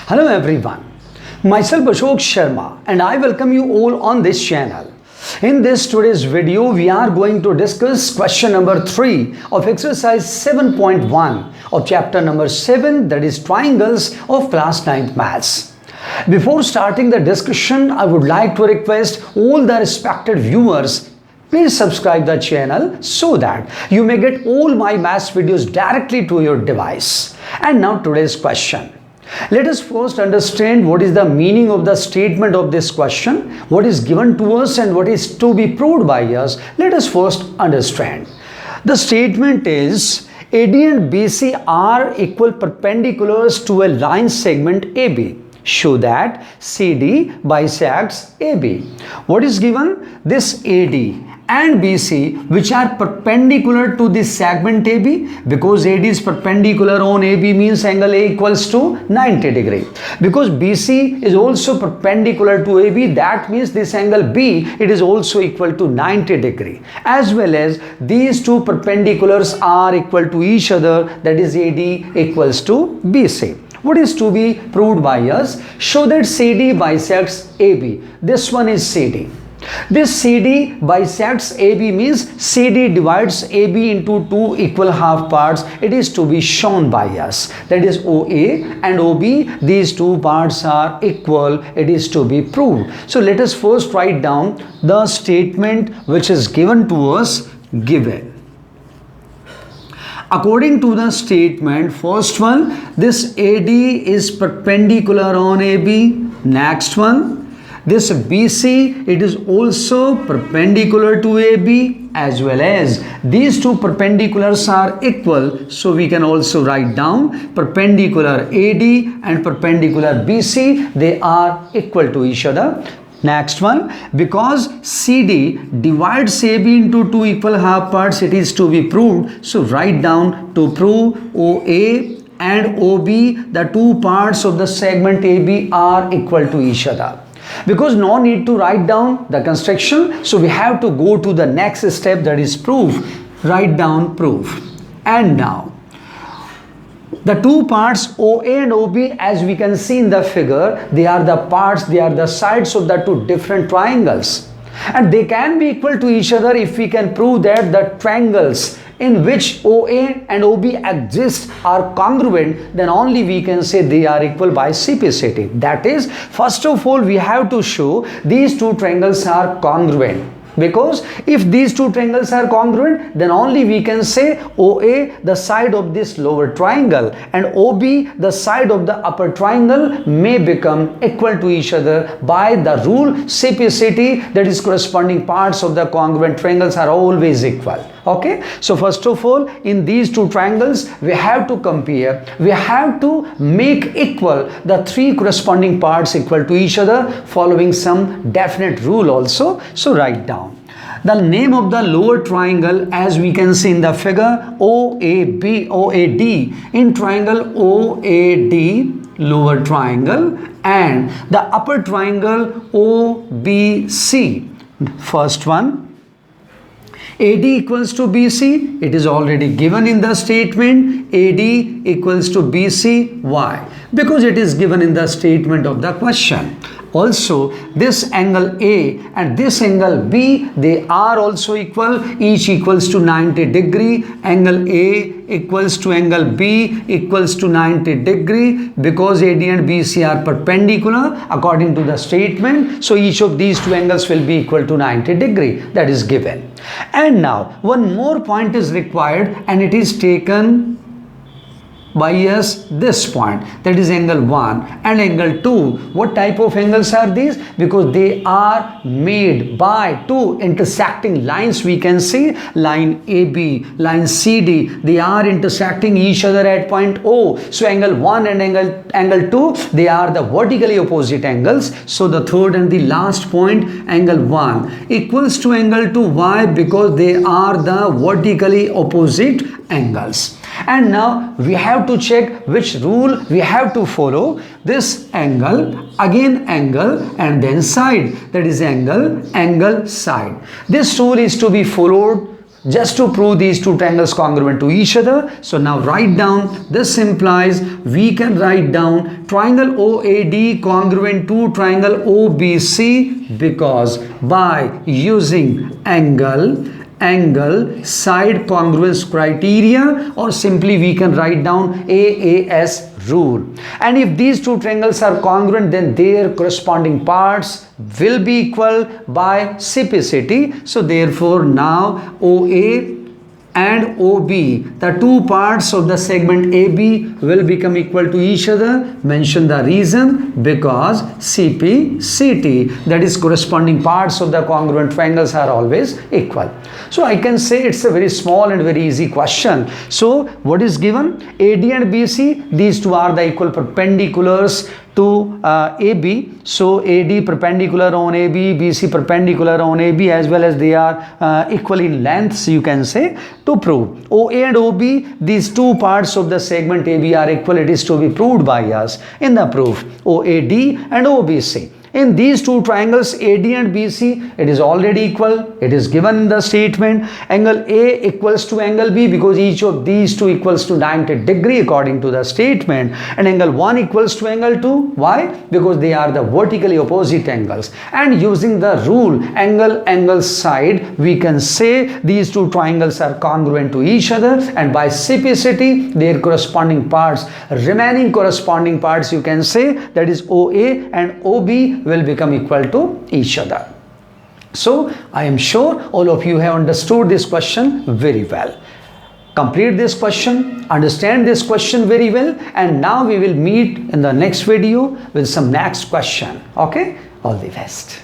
Hello everyone, myself Ashok Sharma and I welcome you all on this channel. In this today's video, we are going to discuss question number 3 of exercise 7.1 of chapter number 7, that is triangles of class 9th maths. Before starting the discussion, I would like to request all the respected viewers, please subscribe the channel so that you may get all my maths videos directly to your device. And now today's question. Let us first understand what is the meaning of the statement of this question, what is given to us and what is to be proved by us. Let us first understand. The statement is AD and BC are equal perpendiculars to a line segment AB. Show that CD bisects AB. What is given? This AD and BC, which are perpendicular to this segment AB, because AD is perpendicular on AB means angle A equals to 90 degree. Because BC is also perpendicular to AB, that means this angle B, it is also equal to 90 degree. As well as these two perpendiculars are equal to each other, that is AD equals to BC. What is to be proved by us? Show that CD bisects AB. This one is CD. This CD bisects AB means CD divides AB into two equal half parts. It is to be shown by us. That is OA and OB. These two parts are equal. It is to be proved. So let us first write down the statement which is given to us. Given. According to the statement, first one, this AD is perpendicular on AB. Next one, this BC, it is also perpendicular to AB, as well as these two perpendiculars are equal. So we can also write down perpendicular AD and perpendicular BC, they are equal to each other. Next one, because CD divides AB into two equal half parts, it is to be proved. So write down to prove OA and OB, the two parts of the segment AB are equal to each other. Because no need to write down the construction, so we have to go to the next step, that is proof. Write down proof. And now the two parts OA and OB, as we can see in the figure, they are the parts, they are the sides of the two different triangles. And they can be equal to each other if we can prove that the triangles in which OA and OB exist are congruent, then only we can say they are equal by CP/CD. That is, first of all, we have to show these two triangles are congruent. Because if these two triangles are congruent, then only we can say OA, the side of this lower triangle, and OB, the side of the upper triangle, may become equal to each other by the rule CP/CD, that is corresponding parts of the congruent triangles are always equal. Okay, so first of all, in these two triangles, we have to compare, we have to make equal the three corresponding parts equal to each other, following some definite rule also. So write down the name of the lower triangle, as we can see in the figure, OAD, in triangle OAD, lower triangle, and the upper triangle OBC. First one, AD equals to BC, it is already given in the statement, AD equals to BC. Why? Because it is given in the statement of the question. Also, this angle A and this angle B, they are also equal, each equals to 90 degree. Angle A equals to angle B equals to 90 degree, because AD and BC are perpendicular according to the statement. So each of these two angles will be equal to 90 degree. That is given. And now one more point is required, and it is taken by us this point, that is angle 1 and angle 2. What type of angles are these? Because they are made by two intersecting lines. We can see line AB, line CD, they are intersecting each other at point O. So angle 1 and angle 2, they are the vertically opposite angles. So the third and the last point, angle 1 equals to angle 2. Why? Because they are the vertically opposite angles. And now we have to check which rule we have to follow. This angle, again angle, and then side, that is angle, side. This rule is to be followed just to prove these two triangles congruent to each other. So now write down, this implies we can write down triangle OAD congruent to triangle OBC, because by using angle side congruence criteria, or simply we can write down AAS rule. And if these two triangles are congruent, then their corresponding parts will be equal by CPCT. So therefore now OA and OB, the two parts of the segment AB, will become equal to each other. Mention the reason: because CPCT, that is corresponding parts of the congruent triangles, are always equal. So I can say it's a very small and very easy question. So what is given? AD and BC, these two are the equal perpendiculars to AB. So AD perpendicular on AB, BC perpendicular on AB, as well as they are equal in lengths, you can say. To prove OA and OB, these two parts of the segment AB are equal, it is to be proved by us in the proof. OAD and OBC. In these two triangles AD and BC, it is already equal. It is given in the statement. Angle A equals to angle B, because each of these two equals to 90 degrees according to the statement. And angle 1 equals to angle 2. Why? Because they are the vertically opposite angles. And using the rule angle side, we can say these two triangles are congruent to each other. And by CPCT, their corresponding parts, remaining corresponding parts, you can say, that is OA and OB, will become equal to each other. So I am sure all of you have understood this question very well. Complete this question, understand this question very well, and now we will meet in the next video with some next question. Okay, all the best.